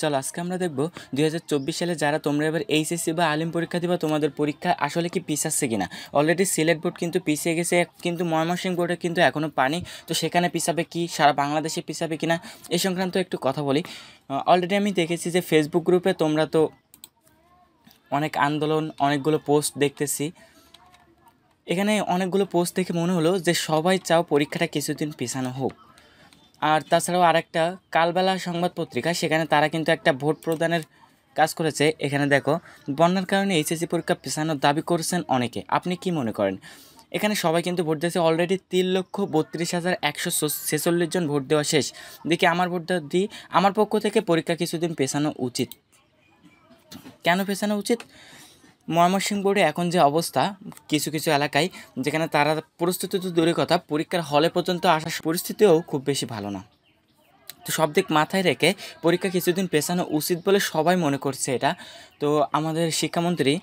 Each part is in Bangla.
চলো আজকে আমরা দেখব 2024 সালে যারা তোমরা এবার এইচএসসি বা আলিম পরীক্ষা দিবা তোমাদের পরীক্ষা আসলে কি পিছাচ্ছে কিনা। অলরেডি সিলেট বোর্ড কিন্তু পিছিয়ে গেছে, কিন্তু ময়মনসিংহ বোর্ডে কিন্তু এখনও পানি, তো সেখানে পিছাবে কি, সারা বাংলাদেশে পিছাবে কিনা এই সংক্রান্ত একটু কথা বলি। অলরেডি আমি দেখেছি যে ফেসবুক গ্রুপে তোমরা তো অনেক আন্দোলন, অনেকগুলো পোস্ট দেখতেছি। এখানে অনেকগুলো পোস্ট দেখে মনে হলো যে সবাই চাও পরীক্ষাটা কিছুদিন পিছানো হোক। আর তাছাড়াও আরেকটা কালবেলা সংবাদ পত্রিকা, সেখানে তারা কিন্তু একটা ভোট প্রদানের কাজ করেছে। এখানে দেখো, বন্যার কারণে এইচএসসি পরীক্ষা পেছানোর দাবি করেছেন অনেকে। আপনি কি মনে করেন? এখানে সবাই কিন্তু ভোট দিয়েছে। অলরেডি 3,32,146 জন ভোট দেওয়া শেষ। দেখি আমার ভোটটা দিই। আমার পক্ষ থেকে পরীক্ষা কিছুদিন পেছানো উচিত। কেন পেছানো উচিত? ময়মনসিংহ বোর্ডে এখন যে অবস্থা, কিছু কিছু এলাকায় যেখানে তারা প্রস্তুতি তো দূরের কথা, পরীক্ষার হলে পর্যন্ত আসার পরিস্থিতিও খুব বেশি ভালো না। তো সব দিক মাথায় রেখে পরীক্ষা কিছুদিন পেছানো উচিত বলে সবাই মনে করছে এটা। তো আমাদের শিক্ষামন্ত্রী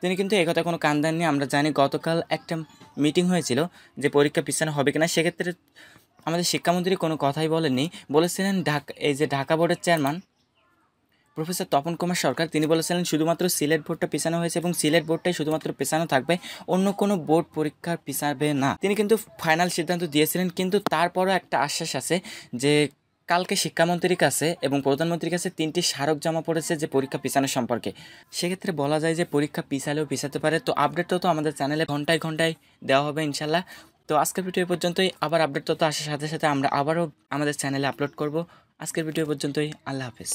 তিনি কিন্তু একথা কোনো কান দেননি। আমরা জানি গতকাল একটা মিটিং হয়েছিল যে পরীক্ষা পিছানো হবে কিনা, সেক্ষেত্রে আমাদের শিক্ষামন্ত্রী কোনো কথাই বলেননি। বলেছিলেন ঢাকা বোর্ডের চেয়ারম্যান প্রফেসর তপন কুমার সরকার, তিনি বলেছিলেন শুধুমাত্র সিলেট বোর্ডটা পিছানো হয়েছে এবং সিলেট বোর্ডটাই শুধুমাত্র পেছানো থাকবে, অন্য কোনো বোর্ড পরীক্ষার পিছাবে না। তিনি কিন্তু ফাইনাল সিদ্ধান্ত দিয়েছিলেন, কিন্তু তারপরও একটা আশ্বাস আছে যে কালকে শিক্ষামন্ত্রীর কাছে এবং প্রধানমন্ত্রীর কাছে 3টি স্মারক জমা পড়েছে যে পরীক্ষা পিছানো সম্পর্কে। সেক্ষেত্রে বলা যায় যে পরীক্ষা পিছালেও পিছাতে পারে। তো আপডেটটা তো আমাদের চ্যানেলে ঘন্টায় ঘন্টায় দেওয়া হবে ইনশাল্লাহ। তো আজকের ভিডিও পর্যন্তই। আবার আপডেট তত আসার সাথে সাথে আমরা আবারও আমাদের চ্যানেলে আপলোড করব। আজকের ভিডিও পর্যন্তই। আল্লাহ হাফেজ।